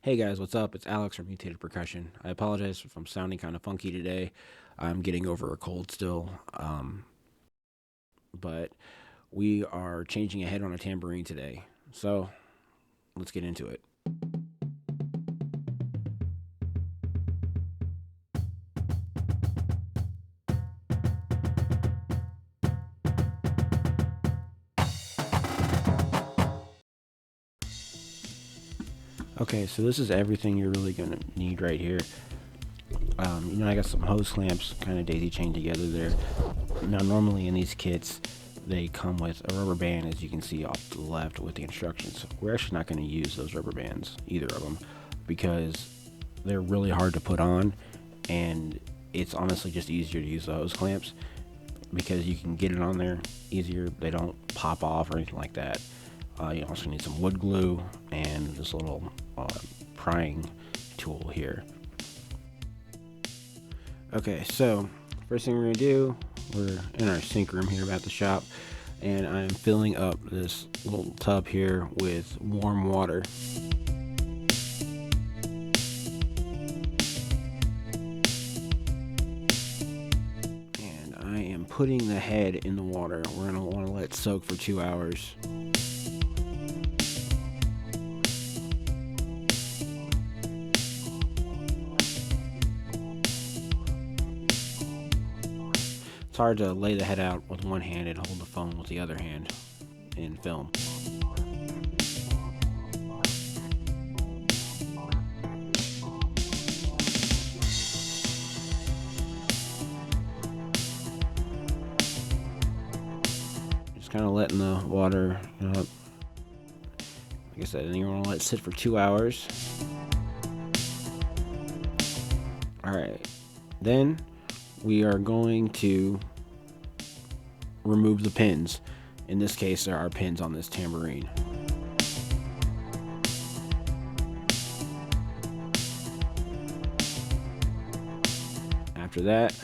Hey guys, what's up? It's Alex from Mutated Percussion. I apologize if I'm sounding kind of funky today. I'm getting over a cold still, but we are changing a head on a tambourine today. So let's get into it. Okay, so this is everything you're really going to need right here. I got some hose clamps kind of daisy chained together there. Now, normally in these kits, they come with a rubber band, as you can see off to the left with the instructions. We're actually not going to use those rubber bands, either of them, because they're really hard to put on, and it's honestly just easier to use the hose clamps because you can get it on there easier. They don't pop off or anything like that. You also need some wood glue and this little prying tool here. Okay, so first thing we're gonna do, we're in our sink room here at the shop, and I'm filling up this little tub here with warm water. And I am putting the head in the water. We're gonna want to let it soak for 2 hours. It's hard to lay the head out with one hand and hold the phone with the other hand and film. Just kind of letting the water, like I said, and you're going to let it sit for 2 hours. Alright, then we are going to remove the pins. In this case, there are pins on this tambourine. After that,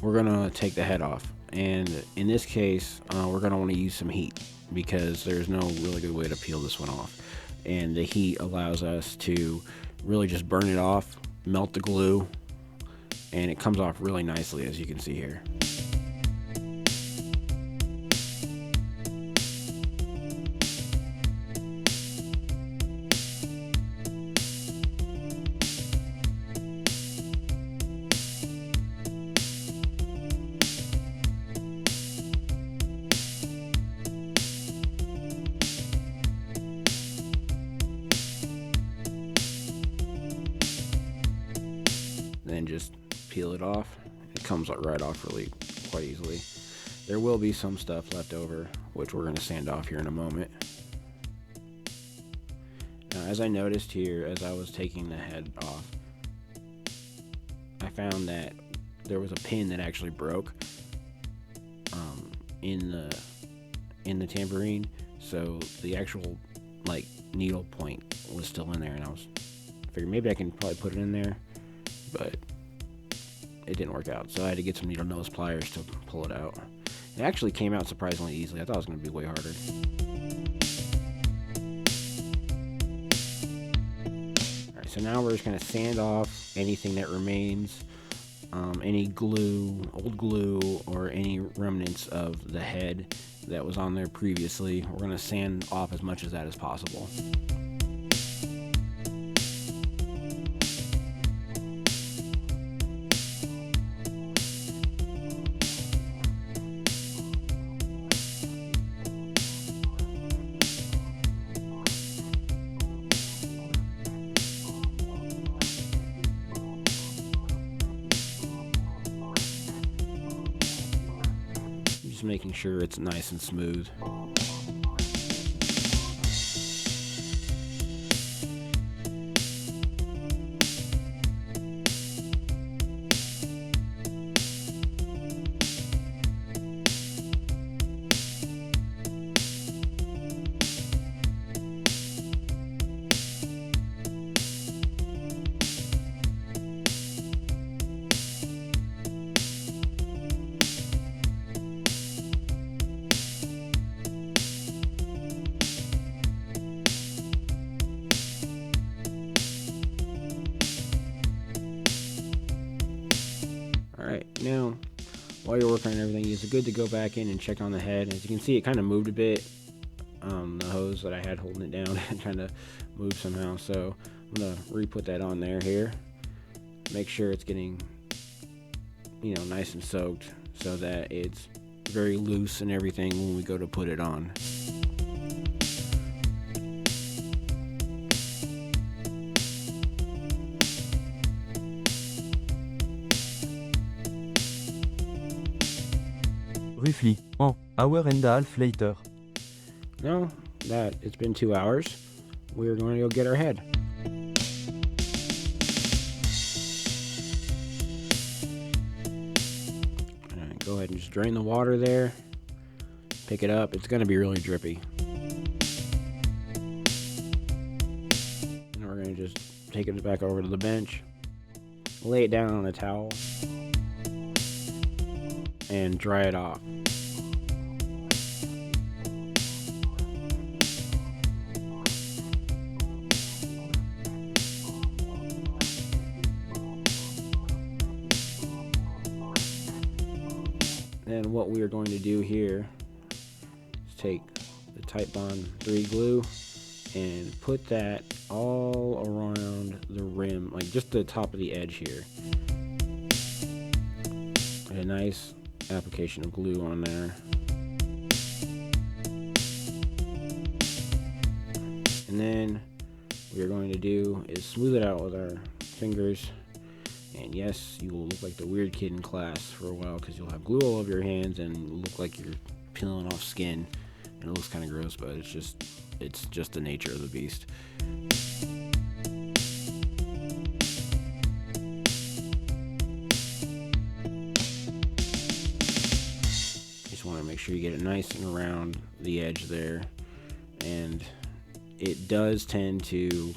we're gonna take the head off, and in this case, we're gonna want to use some heat because there's no really good way to peel this one off, and the heat allows us to really just burn it off, melt the glue, and it comes off really nicely, as you can see here. Then just peel it off. It comes right off really quite easily. There will be some stuff left over, which we're going to sand off here in a moment. Now, as I noticed here, as I was taking the head off, I found that there was a pin that actually broke in the tambourine, so the actual needle point was still in there, and I figured maybe I can probably put it in there, but it didn't work out, so I had to get some needle nose pliers to pull it out. It actually came out surprisingly easily. I thought it was going to be way harder. Alright, so now we're just going to sand off anything that remains, any glue, old glue, or any remnants of the head that was on there previously. We're going to sand off as much of that as possible. Just making sure it's nice and smooth. Now, while you're working on everything, it's good to go back in and check on the head. As you can see, it kind of moved a bit. The hose that I had holding it down and kind of moved somehow. So I'm gonna re-put that on there here. Make sure it's getting, nice and soaked so that it's very loose and everything when we go to put it on. Roughly 1 hour and a half later. Now that it's been 2 hours, we're going to go get our head. Alright, go ahead and just drain the water there. Pick it up. It's going to be really drippy. And we're going to just take it back over to the bench, lay it down on a towel, and dry it off. And what we are going to do here is take the Type Bond 3 glue and put that all around the rim, like just the top of the edge here. A nice application of glue on there. And then what we're going to do is smooth it out with our fingers. And yes, you will look like the weird kid in class for a while because you'll have glue all over your hands and look like you're peeling off skin. And it looks kind of gross, but it's just the nature of the beast. Just want to make sure you get it nice and around the edge there. And it does tend to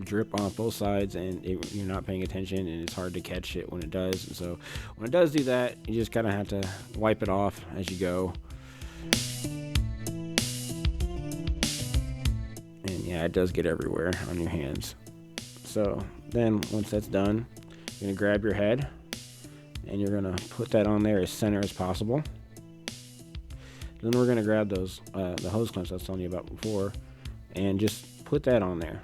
drip off both sides, and you're not paying attention, and it's hard to catch it when it does. And so when it does do that, you just kind of have to wipe it off as you go. And yeah, it does get everywhere on your hands. So then once that's done, you're gonna grab your head and you're gonna put that on there as center as possible. Then we're gonna grab those the hose clamps I was telling you about before and just put that on there.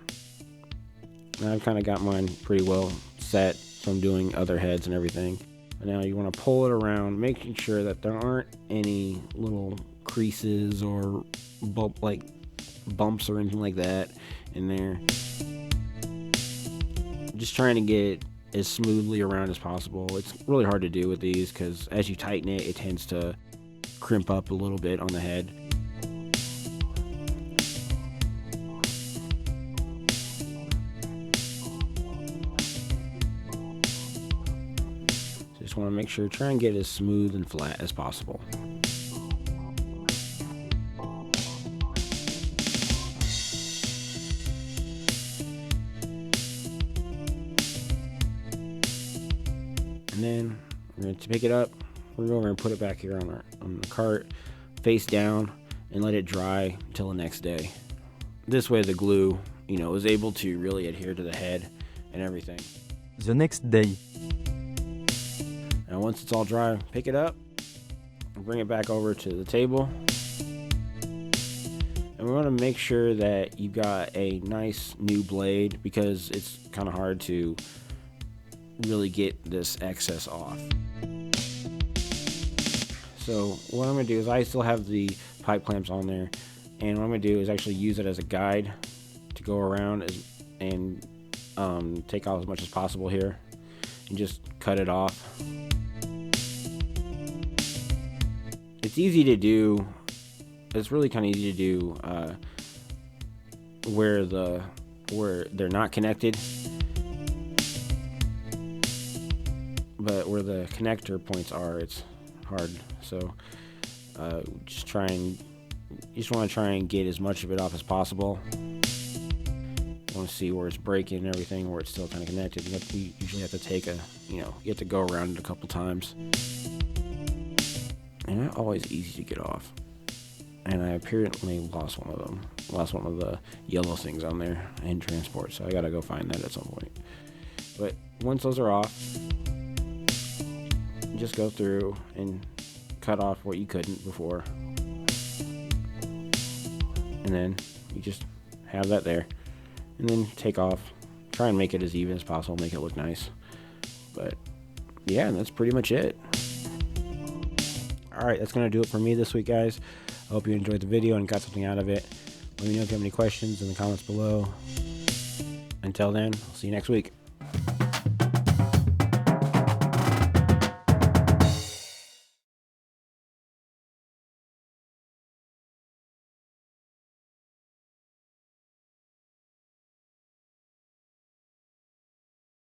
And I've kind of got mine pretty well set from doing other heads and everything. And now you want to pull it around, making sure that there aren't any little creases or bumps or anything like that in there. Just trying to get it as smoothly around as possible. It's really hard to do with these because as you tighten it, it tends to crimp up a little bit on the head. Just want to make sure, try and get it as smooth and flat as possible. And then we're going to pick it up, we're going over and put it back here on the cart, face down, and let it dry until the next day. This way the glue, is able to really adhere to the head and everything. The next day. Now once it's all dry, pick it up and bring it back over to the table. And we want to make sure that you got a nice new blade because it's kind of hard to really get this excess off. So what I'm going to do is I still have the pipe clamps on there, and what I'm going to do is actually use it as a guide to go around and take off as much as possible here and just cut it off. It's easy to do. It's really kind of easy to do where they're not connected, but where the connector points are, it's hard. So just want to try and get as much of it off as possible. You want to see where it's breaking and everything, where it's still kind of connected. You usually have to take you have to go around it a couple times. And not always easy to get off. And I apparently lost one of them. Lost one of the yellow things on there in transport, so I gotta go find that at some point. But once those are off, just go through and cut off what you couldn't before. And then you just have that there. And then take off. Try and make it as even as possible, make it look nice. But yeah, that's pretty much it. Alright, that's going to do it for me this week, guys. I hope you enjoyed the video and got something out of it. Let me know if you have any questions in the comments below. Until then, I'll see you next week.